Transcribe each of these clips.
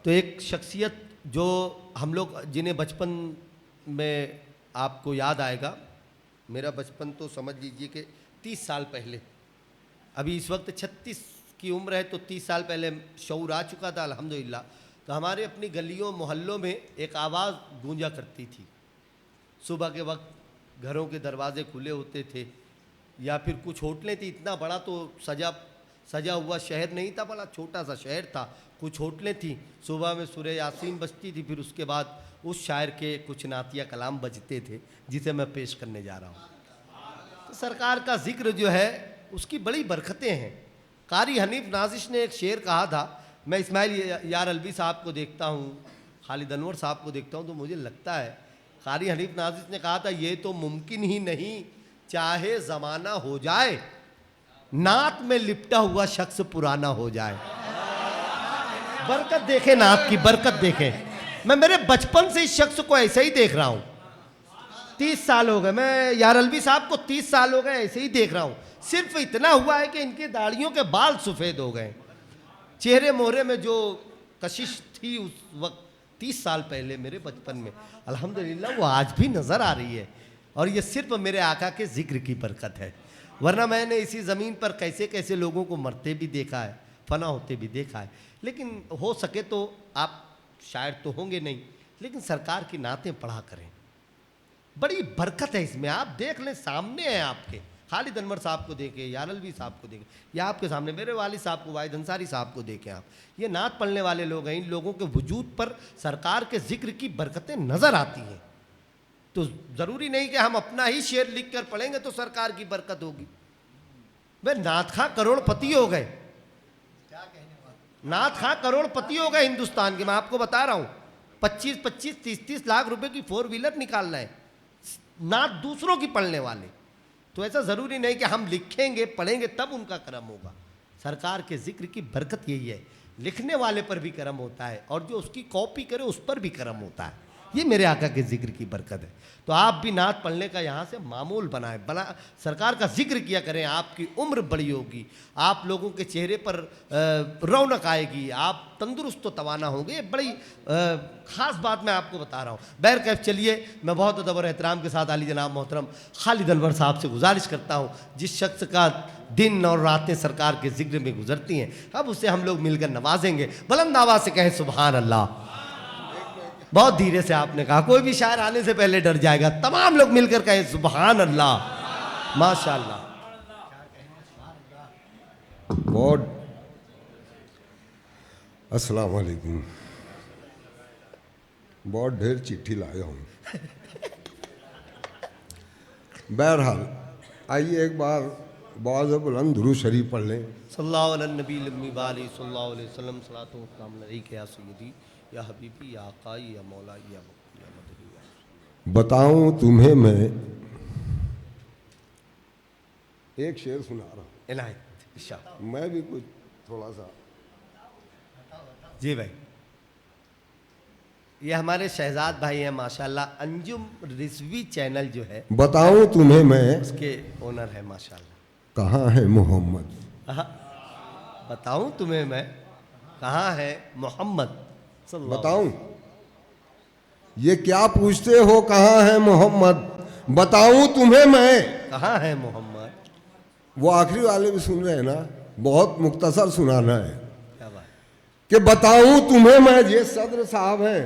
तो एक शख्सियत जो हम लोग जिन्हें बचपन में आपको याद आएगा, मेरा बचपन तो समझ लीजिए कि 30 साल पहले, अभी इस वक्त 36 की उम्र है, तो 30 साल पहले शऊर आ चुका था अल्हम्दुलिल्लाह। तो हमारे अपनी गलियों मोहल्लों में एक आवाज़ गूंजा करती थी। सुबह के वक्त घरों के दरवाजे खुले होते थे, या फिर कुछ होटलें थी, इतना बड़ा तो सजा हुआ शहर नहीं था, बड़ा छोटा सा शहर था, कुछ होटलें थी। सुबह में सूरह यासीन बजती थी, फिर उसके बाद उस शायर के कुछ नातिया कलाम बजते थे, जिसे मैं पेश करने जा रहा हूँ। तो सरकार का जिक्र जो है उसकी बड़ी बरकतें हैं। कारी हनीफ नाजिश ने एक शेर कहा था, मैं इस्माइल यार अलवी साहब को देखता हूँ, खालिद अनवर साहब को देखता हूँ, तो मुझे लगता है कारी हनीफ नाजिश ने कहा था, ये तो मुमकिन ही नहीं चाहे ज़माना हो जाए, नात में लिपटा हुआ शख्स पुराना हो जाए। बरकत देखें, नात की बरकत देखें। मैं मेरे बचपन से इस शख्स को ऐसे ही देख रहा हूँ, 30 साल हो गए, मैं यार अलवी साहब को 30 साल हो गए ऐसे ही देख रहा हूँ। सिर्फ इतना हुआ है कि इनकी दाढ़ियों के बाल सफ़ेद हो गए। चेहरे मोहरे में जो कशिश थी उस वक्त 30 साल पहले मेरे बचपन में, अल्हम्दुलिल्लाह वो आज भी नज़र आ रही है। और ये सिर्फ मेरे आका के जिक्र की बरकत है, वरना मैंने इसी ज़मीन पर कैसे कैसे लोगों को मरते भी देखा है, फना होते भी देखा है। लेकिन हो सके तो आप शायर तो होंगे नहीं, लेकिन सरकार की नातें पढ़ा करें, बड़ी बरकत है इसमें। आप देख लें, सामने है आपके, खालिद अनवर साहब को देखें, यार अलवी साहब को देखें, या आपके सामने मेरे वालिद साहब को, वाहिद अंसारी साहब को देखें आप। ये नात पढ़ने वाले लोग हैं, इन लोगों के वजूद पर सरकार के जिक्र की बरकतें नज़र आती हैं। तो ज़रूरी नहीं कि हम अपना ही शेर लिख कर पढ़ेंगे तो सरकार की बरकत होगी। वे नात खां करोड़पति हो गए, नात खां करोड़पति हो गए हिंदुस्तान के। मैं आपको बता रहा हूँ, 25-25, 30-30 लाख रुपए की 4 व्हीलर निकाल रहे हैं नात दूसरों की पढ़ने वाले। तो ऐसा ज़रूरी नहीं कि हम लिखेंगे पढ़ेंगे तब उनका करम होगा। सरकार के जिक्र की बरकत यही है, लिखने वाले पर भी करम होता है और जो उसकी कॉपी करे उस पर भी करम होता है। ये मेरे आका के जिक्र की बरकत है। तो आप भी नात पढ़ने का यहाँ से मामूल बनाएं, सरकार का जिक्र किया करें, आपकी उम्र बड़ी होगी, आप लोगों के चेहरे पर रौनक आएगी, आप तंदुरुस्त तो तवाना होंगे। बड़ी ख़ास बात मैं आपको बता रहा हूँ। बहरकैफ चलिए, मैं बहुत अदब और एहतराम के साथ आली जनाब मोहतरम खालिद अनवर साहब से गुजारिश करता हूँ, जिस शख्स का दिन और रातें सरकार के जिक्र में गुजरती हैं, अब उसे हम लोग मिलकर नवाजेंगे। बुलंद आवाज़ से कहें सुभान अल्लाह। बहुत धीरे से आपने कहा, कोई भी शायर आने से पहले डर जाएगा। तमाम लोग मिलकर कहें सुभान अल्लाह, माशाअल्लाह। बहुत अस्सलाम वालेकुम। बहुत ढेर चिट्ठी लाया हूँ। बहरहाल आइए एक बार बहुत बुलंद दुरूद शरीफ पढ़ लें। सल्लल्लाहु अलैहि नबी लम्मी वाली सल्लल्लाहु अलैहि वसल्लम सलातो व सलाम अलैका या सय्यदी या हबीबी या आकाई या मौला या मुक्ति या मददी। बताऊं तुम्हें मैं एक शेर सुना रहा हूँ, इनायत इरशाद। मैं भी कुछ थोड़ा सा। जी भाई, ये हमारे शहजाद भाई हैं माशाल्लाह, अंजुम रिजवी चैनल जो है बताऊं तुम्हें मैं उसके ओनर है माशाल्लाह। कहाँ है मोहम्मद। बताऊं तुम्हें मैं कहाँ है मोहम्मद। बताऊं, ये क्या पूछते हो कहाँ है मोहम्मद, बताऊं तुम्हें मैं कहाँ है मोहम्मद। वो आखिरी वाले भी सुन रहे हैं ना, बहुत मुख्तसर सुनाना है क्या बात। कि बताऊं तुम्हें मैं। ये सदर साहब हैं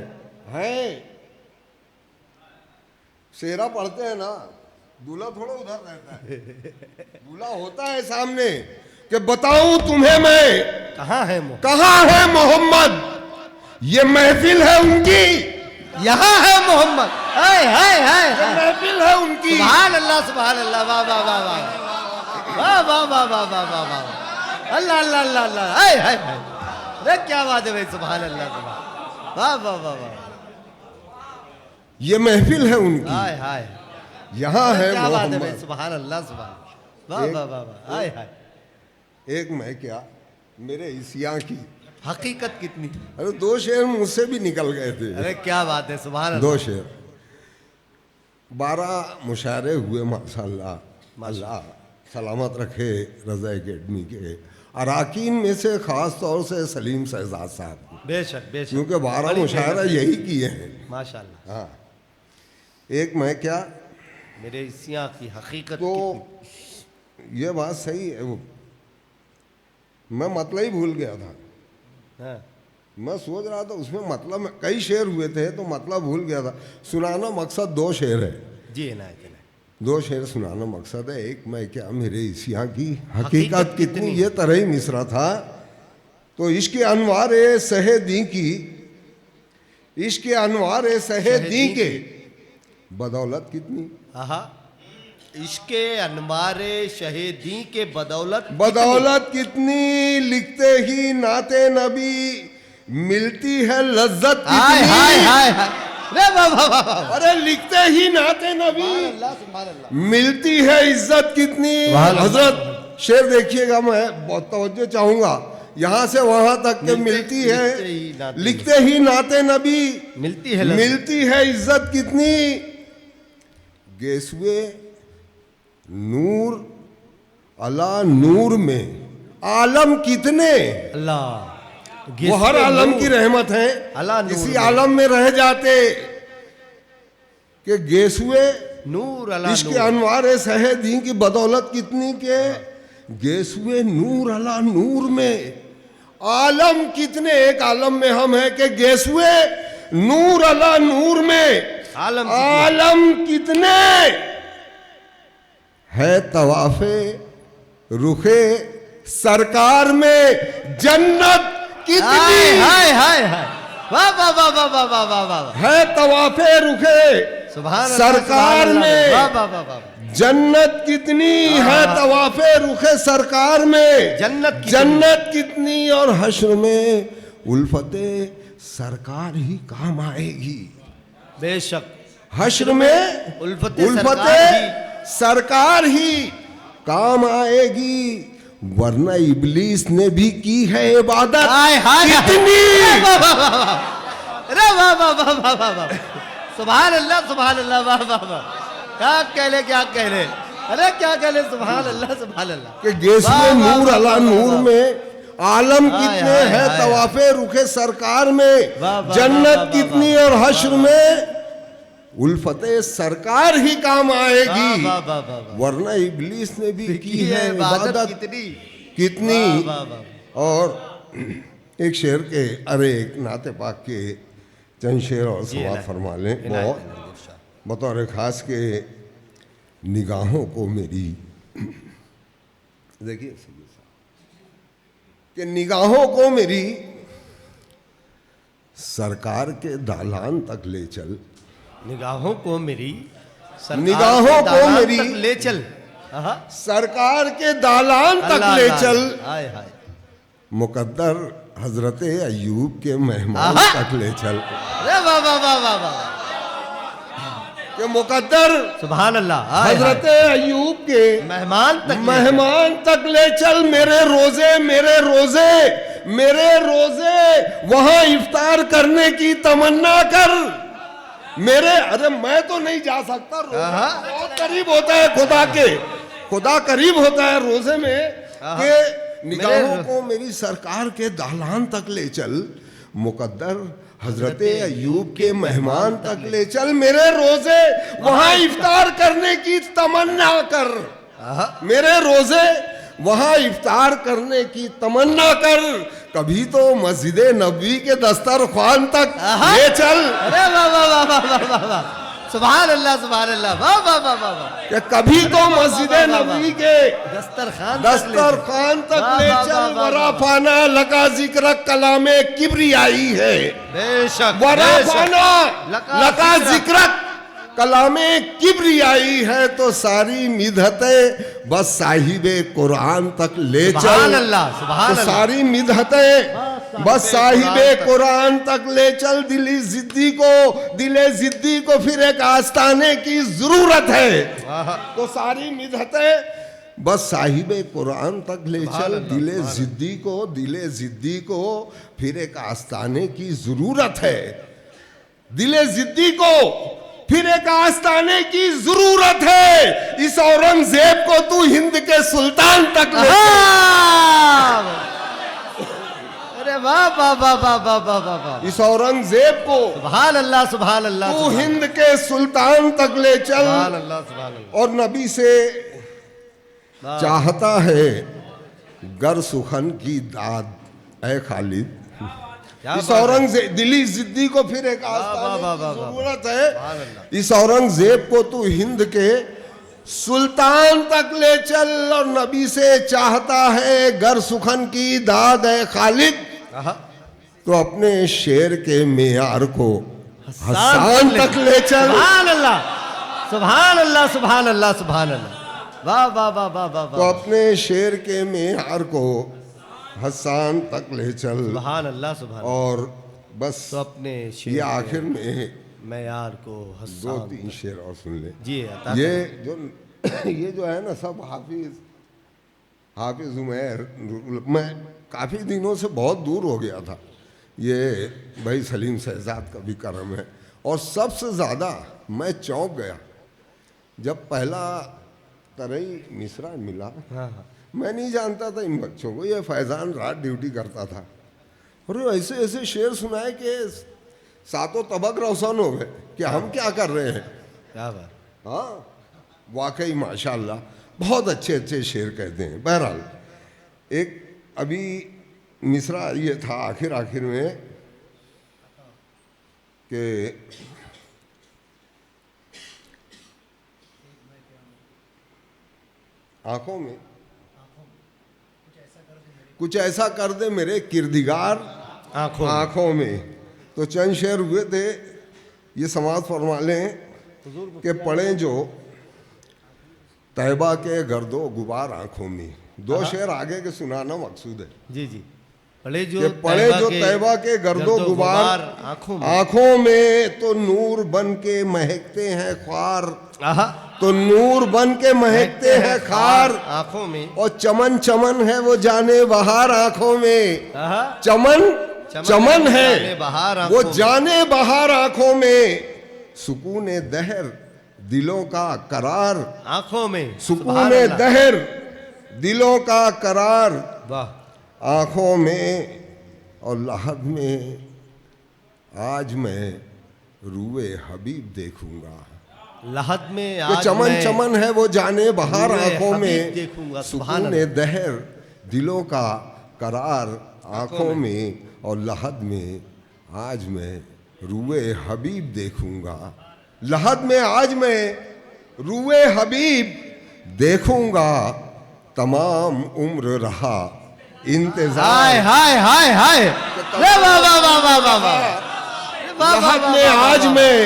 शेरा पढ़ते हैं ना, दूल्हा थोड़ा उधर रहता है, दूल्हा होता है सामने। कि बताऊं तुम्हें मैं कहाँ है मोहम्मद, कहाँ है मोहम्मद, ये महफिल है उनकी, यहाँ है मोहम्मद। हाय हाय हाय, महफिल है उनकी। सुभान अल्लाह सुभान अल्लाह, वाह वाह वाह वाह वाह वाह वाह वाह वाह वाह वाह, अल्लाह अल्लाह अल्लाह अल्लाह, हाय हाय हाय, अरे क्या बात है भाई, सुभान अल्लाह सुभान, वाह वाह वाह वाह, ये महफिल है उनकी, हाय हाय, यहाँ है क्या बात है भाई, मोहम्मद। सुभान अल्लाह सुभान, वाह वाह वाह वाह, हाय हाय। एक मैं क्या, मेरे इसिया की हकीकत कितनी, अरे 2 शेर मुझसे भी निकल गए थे। अरे क्या बात है, सुभान अल्लाह। 2 शेर, 12 मुशायरे हुए माशाअल्लाह। अल्लाह सलामत रखे रज़ा एकेडमी के अराकीन में से ख़ास तौर से सलीम शहजाद साहब। बेशक बेशक, क्योंकि 12 बड़ी मुशायरा मेहनत है। यही किए हैं। माशाल्लाह। हाँ, एक मैं क्या, मेरे इसियां की हकीकत तो कितनी। ये बात सही है, वो मैं मतलब ही भूल गया था। हाँ, मैं सोच रहा था उसमें मतलब कई शेर हुए थे तो मतलब भूल गया था। सुनाना मकसद 2 शेर है, जी इनायत इनायत। 2 शेर सुनाना मकसद है। एक मैं क्या, मेरे इसियां की हकीकत हकीकत कितनी। कितनी, ये तरह ही मिसरा था। तो इश्क अनवारे सहे दी की, इश्क अनवारे सहे दी के बदौलत कितनी, आहा, इश्के अनवारे शहीदी के बदौलत बदौलत कितनी, लिखते ही नाते नबी मिलती है लज्जत हाय कितनी। हाय हाय हाय, रे वाह वाह वाह वाह। अरे लिखते ही नाते नबी अल्लाह सुभान अल्लाह। मिलती है इज्जत कितनी। सुभान अल्लाह। हजरत शेर देखिएगा, मैं बहुत तवज्जो चाहूंगा, यहाँ से वहां तक के मिलती है, लिखते ही नाते नबी मिलती है मिलती है इज्जत कितनी। गेसुए नूर अला नूर में आलम कितने। अल्लाह, वो हर आलम की रहमत है, अला नूर किसी में। आलम में रह जाते कि गेसुए नूर अला इश्क नूर। अनवारे सहे दी की बदौलत कितनी के गेसुए नूर अला नूर में आलम कितने। एक आलम में हम है कि गेसुए नूर अला नूर में आलम कितने। है तवाफे रुखे सरकार में जन्नत कितनी। हाय हाय हाय, वाह वाह वाह वाह वाह वाह वाह वाह। है तवाफे रुखे सुभान अल्लाह, सरकार सुभान अल्लाह। में वाह वाह वाह वाह। जन्नत कितनी। है तवाफे रुखे सरकार में जन्नत कितनी। और हश्र में उल्फते सरकार ही काम आएगी। बेशक, हश्र में उल्फते उल्फते सरकार ही काम आएगी, वरना इब्लीस ने भी की है इबादत हाय हाय कितनी। अरे वाह वाह वाह वाह वाह वाह, सुभान अल्लाह सुभान अल्लाह, वाह वाह वाह। क्या कह ले, क्या कह ले, अरे क्या कह ले, सुभान अल्लाह सुभान अल्लाह। कि गेसुए नूर अला नूर में आलम कितने हाय, हैं, हाय। तवाफे रुखे सरकार में वाह, वाह, जन्नत वाह, वाह, कितनी। वाह, और हश्र में उल्फते सरकार ही काम आएगी, वाह, वाह, वाह, वाह। वरना इब्लीस ने भी की है इबादत इबादत कितनी। कितनी। वाह, वाह, वाह। और एक शेर के, अरे एक नाते पाक के चंद शेर और जी, समाप्त इनायत, फरमा लें। इनायत, बहुत इनायत। बतौर खास के निगाहों को मेरी, देखिए कि निगाहों को मेरी सरकार के दालान तक ले चल। निगाहों को मेरी सरकार निगाहों के को दालान मेरी तक ले चल। आहा, सरकार के दालान तक अल्लाह, ले अल्लाह, चल। हाय हाय, मुकद्दर हजरत अयूब के मेहमान आहा। तक ले चल। अरे वाह वाह वाह वाह वाह, कि मुकद्दर सुभान अल्लाह, हाय हजरत हाय। अयूब के मेहमान तक ले चल। मेहमान तक ले चल। मेरे रोजे मेरे रोजे मेरे रोजे वहां इफ्तार करने की तमन्ना कर। मेरे, अरे मैं तो नहीं जा सकता, रोजा बहुत करीब होता है खुदा के, खुदा करीब होता है रोजे में कि निगाहों को मेरी सरकार के दालान तक ले चल। मुकद्दर हजरत अयूब के मेहमान तक ले चल। मेरे रोजे वहां इफ्तार करने की तमन्ना कर। मेरे रोजे वहां इफ्तार करने की तमन्ना कर। कभी तो मस्जिद नबवी के दस्तरख्वान तक ले चल। अरे वाह वाह वाह वाह वाह वाह वाह, सुभान अल्लाह सुभान अल्लाह, वाह वाह वाह वाह वाह। कि कभी तो मस्जिद नबवी के दस्तरखान दस्तरखान तक वाह, ले वाह, चल। वाह, वाह, वराफाना लका जिक्र कलामे किब्रियाई है। बेशक, वराफाना लका लका जिक्र। जिक्र कलामे किब्रियाई है। तो सारी मिधते बस साहिबे कुरान तक ले चल। सुभान अल्लाह, सुभान तो अल्लाह। सारी मिधते बस साहिबे कुरान तक ले चल। दिले जिद्दी को फिर एक आस्ताने की जरूरत है। तो सारी मिधते बस साहिबे कुरान तक ले चल। दिले जिद्दी को फिर एक आस्ताने की जरूरत है। दिले जिद्दी को फिर एक आस्ताने की जरूरत है। इस औरंगजेब को तू हिंद के सुल्तान तक ले चल। अरे वाह वाह वाह वाह वाह वाह वाह वाह, इस औरंगजेब को सुभान अल्लाह सुभान अल्लाह तू सुभान हिंद के सुल्तान तक ले चल, अल्लाह सुभान अल्लाह। और नबी से वाह, चाहता है गर सुखन की दाद ऐ खालिद। क्या इस बात है। औरंगजेब दिली जिद्दी को फिर एक वाह, वाह, वाह, वाह, वाह। जरूरत सुभान है। अल्लाह। इस औरंगजेब को तू हिंद के सुल्तान तक ले चल, और नबी से चाहता है गर सुखन की दाद है खालिद, आहा, तो अपने शेर के मेयार को हसान हसान तक ले चल। सुभान अल्लाह सुभान अल्लाह सुभान अल्लाह सुभान अल्लाह, वाह वाह वाह वाह वाह तो वाह, अपने शेर के मेयार को हसान तक ले चल। सुभान अल्लाह सुभान अल्लाह। और बस तो अपने शेर ये के आखिर में मैं यार को दो हसान तीन शेर और सुन ले। जी अता ये जो ये जो है ना सब हाफिज उमैर, मैं काफ़ी दिनों से बहुत दूर हो गया था। ये भाई सलीम शहजाद का भी करम है। और सबसे ज़्यादा मैं चौंक गया जब पहला तरई मिसरा मिला। हाँ हाँ, मैं नहीं जानता था इन बच्चों को, ये फैज़ान रात ड्यूटी करता था और ऐसे ऐसे शेर सुनाए कि सातों तबक रोशन हो गए कि हम क्या कर रहे हैं। क्या बात, हाँ वाकई माशाल्लाह बहुत अच्छे अच्छे शेर कहते हैं। बहरहाल एक अभी मिसरा ये था आखिर आखिर में कि आंखों में कुछ ऐसा कर दे मेरे किरदिगार आंखों में। आंखों में। तो चंद शेर हुए थे, ये समाज फरमा लें कि पढ़ें जो तैबा के गर्दो गुबार आंखों में। दो शेर आगे के सुनाना मकसूद है जी जी, पढ़े कि जो तैबा के गर्दो गुबार आंखों में। आंखों में तो नूर बन के महकते हैं ख्वार, आहा, तो नूर बन के महकते हैं खार, आंखों में। और चमन चमन है वो जाने बहार आंखों में। आहा, चमन चमन जाने है बहार वो आंखों में। जाने बहार आंखों में। सुकून दहर दिलों का करार, आंखों में। सुकून सुभान अल्लाह। दहर दिलों का करार वाह, आंखों में और लहद में। आज मैं रूए हबीब देखूंगा, लहद में कि आज चमन मैं चमन है वो जाने बहार रूए आंखों हबीब में। देखूंगा, सुभान सुकून अल्लाह। दहर दिलों का करार आंखों में और लहद में। आज मैं रूए हबीब देखूंगा, लहद में आज मैं रूए हबीब देखूंगा। तमाम उम्र रहा हाय इंतजार, हाय हाय हाय, रे वाह वाह वाह वाह वाह वाह, रे वाह वाह लहद वाह में वाह आज वाह। मैं,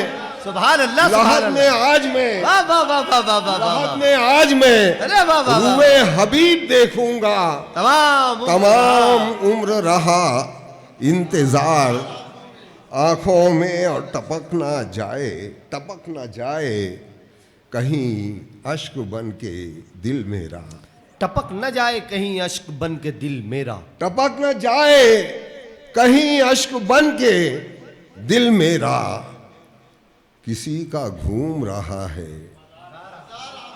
सुभान अल्लाह सुभान लहद में अल्लाह, आज मैं, वाह वाह वाह वाह वाह वाह वाह लहद वाह। में आज मैं अरे वाह वाह वाह, रूए हबीब देखूंगा। तमाम उम्र रहा इंतजार आंखों में, और टपक ना जाए कहीं अश्क बन के दिल मेरा। टपक न जाए कहीं अश्क बन के दिल मेरा। टपक न जाए कहीं अश्क बन के दिल मेरा। किसी का घूम रहा है,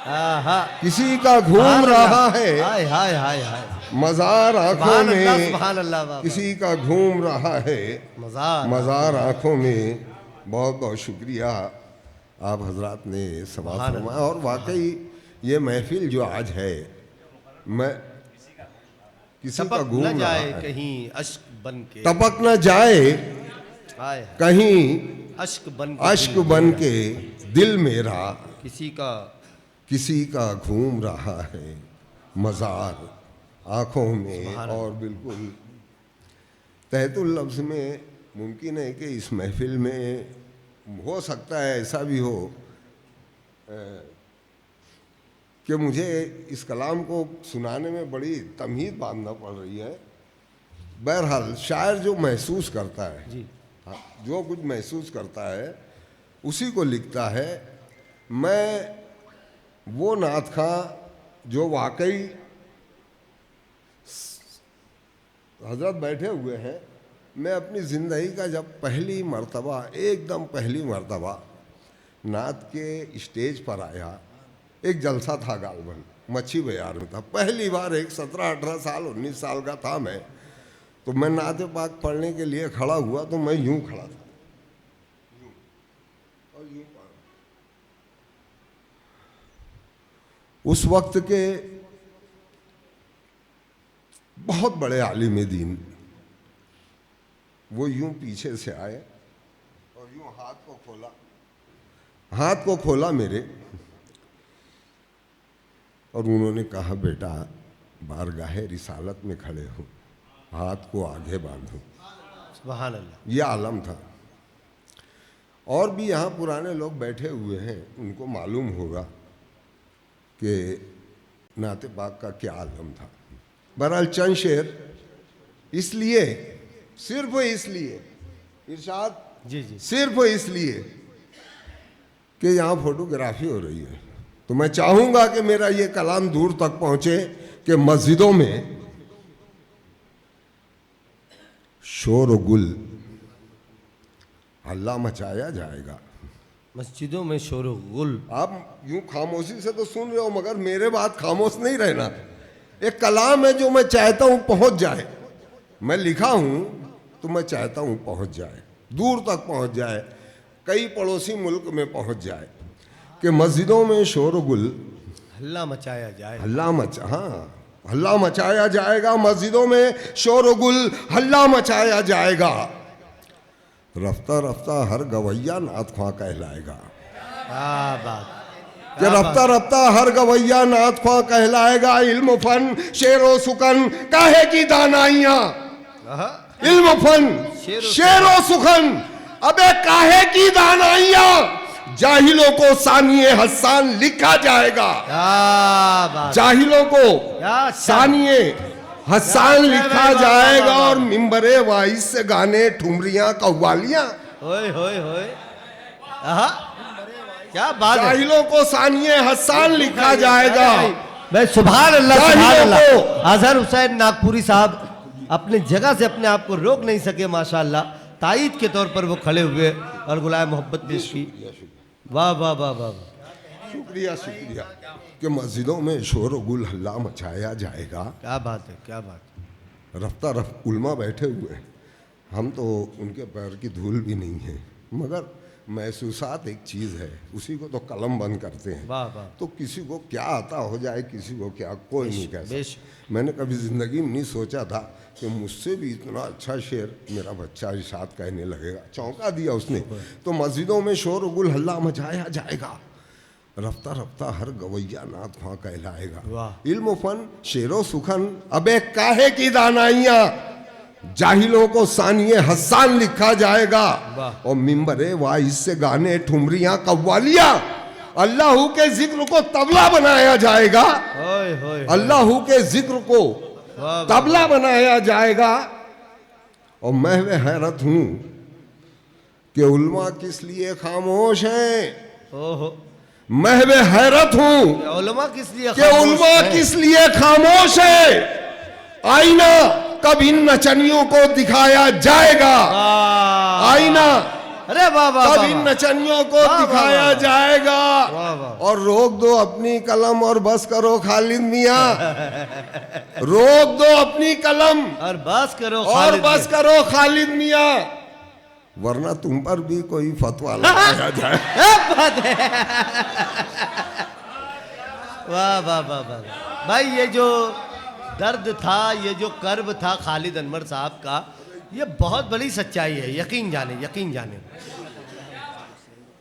आहा, किसी का घूम रहा है हाय हाय हाय हाय, मजार आंखों सुभान अल्लाह में। सुभान अल्लाह, वाह वाह। किसी का घूम रहा है मज़ार मजार आंखों में। बहुत बहुत शुक्रिया आप हजरात ने समाज सुभान फरमाया। और वाकई ये महफिल जो आज है, मैं किसी का टपक घूम न रहा जाए है, कहीं अश्क बन के, टपक न जाए हाय कहीं अश्क बन के अश्क दिल बन मेरा। के दिल मेरा। किसी का घूम रहा है मजार आंखों में। सुभान और बिल्कुल तहतुल लफ्ज़ में मुमकिन है कि इस महफिल में हो सकता है ऐसा भी हो कि मुझे इस कलाम को सुनाने में बड़ी तमहीद बांधना पड़ रही है। बहरहाल शायर जो महसूस करता है, जी, हाँ, जो कुछ महसूस करता है उसी को लिखता है। मैं वो नात खां जो वाकई हजरत बैठे हुए हैं, मैं अपनी ज़िंदगी का जब पहली मर्तबा, एकदम पहली मर्तबा नात के स्टेज पर आया, एक जलसा था गालबन मच्छी बाजार में था। पहली बार एक 17-18 साल 19 साल का था मैं। तो मैं नाते पाक पढ़ने के लिए खड़ा हुआ तो मैं यूं खड़ा था, यूं और यूं पढ़। उस वक्त के बहुत बड़े आलिम दीन वो यूं पीछे से आए और यूं हाथ को खोला मेरे, और उन्होंने कहा, बेटा बारगाहे रिसालत में खड़े हो, हाथ को आगे बांधो। सुभान अल्लाह। ये आलम था। और भी यहाँ पुराने लोग बैठे हुए हैं, उनको मालूम होगा कि नाते पाक का क्या आलम था। बहरहाल चंद शेर इसलिए, सिर्फ इसलिए इरशाद, जी जी, सिर्फ इसलिए कि यहाँ फोटोग्राफी हो रही है, तो मैं चाहूँगा कि मेरा ये कलाम दूर तक पहुँचे कि मस्जिदों में शोर और गुल हल्ला मचाया जाएगा। मस्जिदों में शोर गुल। आप यूं खामोशी से तो सुन रहे हो, मगर मेरे बात खामोश नहीं रहना। एक कलाम है जो मैं चाहता हूं पहुंच जाए, मैं लिखा हूं तो मैं चाहता हूं पहुंच जाए, दूर तक पहुंच जाए, कई पड़ोसी मुल्क में पहुंच जाए कि मस्जिदों में शोर गुल हल्ला मचाया जाए। हल्ला मचाया जाएगा, मस्जिदों में शोर गुल हल्ला मचाया जाएगा। रफ्ता रफ्ता हर गवैया नात ख्वां कहलाएगा। क्या बात, कि रफ्ता रफ्ता हर गवैया नात ख्वां कहलाएगा। इल्म फन शेरो सुकन काहे की दानाइयां, इल्म फन शेरो सुखन, अबे काहे की दानाइयां, जाहिलों को सानिए हसान लिखा जाएगा। क्या बात, जाहिलों को क्या सानिए हसान लिखा जाएगा। और मिंबरे वाइस से गाने ठुमरियां कव्वालियां, होए होए होए, आहा, क्या बात है। जाहिलों को सानिए हसान लिखा जाएगा। मैं सुभान अल्लाह, सुभान जाहिलों अल्लाह। को- अजहर हुसैन नागपुरी साहब अपने जगह से अपने आप को रोक नहीं सके, माशाअल्लाह। ताईद के तौर पर वो खड़े हुए और गुलाम मोहब्बत पेश की। वाह वाह वाह वाह, शुक्रिया शुक्रिया। कि मस्जिदों में शोर गुल हल्ला मचाया जाएगा। क्या बात है, क्या बात है। रफ्ता रफ्त उल्मा बैठे हुए हैं, हम तो उनके पैर की धूल भी नहीं है, मगर महसूसात एक चीज़ है, उसी को तो कलम बंद करते हैं। वाह वाह, तो किसी को क्या आता हो जाए, किसी को क्या, कोई नहीं कह बेश। सकता। मैंने कभी ज़िंदगी में नहीं सोचा था कि मुझसे भी इतना अच्छा शेर मेरा बच्चा इरशाद कहने लगेगा। चौंका दिया उसने। तो मस्जिदों में शोर गुल हल्ला मचाया जाएगा, रफ्ता रफ्ता हर गवैया नात ख्वां कहलाएगा। वाह। इल्म फन शेरो सुखन, अबे काहे की दानाइयां, जाहिलों को सानिए हसान लिखा जाएगा। वाह। और मिंबरे वाइस से गाने ठुमरियां कव्वालियां, अल्लाह के जिक्र को तबला बनाया जाएगा। होए होए, अल्लाह के जिक्र को वाह, तबला बनाया जाएगा। और मैं वे हैरत हूं कि उल्मा किस लिए खामोश हैं। ओहो, मैं वे हैरत हूं उलमा किस लिए कि खामोश उल्मा हैं? किस लिए खामोश है। आईना कब इन नचनियों को दिखाया जाएगा। वाह, आईना अरे वाह वाह कब वाह, इन वाह। नचनियों को वाह, वाह, दिखाया वाह, जाएगा। वाह, वाह। और रोक दो अपनी कलम और बस करो खालिद मियां। रोक दो अपनी कलम और बस करो और खालिद बस में। करो खालिद मियां, वरना तुम पर भी कोई फतवा लगाया जाए। क्या बात है। वाह वाह वाह वाह भाई, ये जो दर्द था, ये जो कर्ब था खालिद अनवर साहब का, ये बहुत बड़ी सच्चाई है। यकीन जाने, यकीन जाने।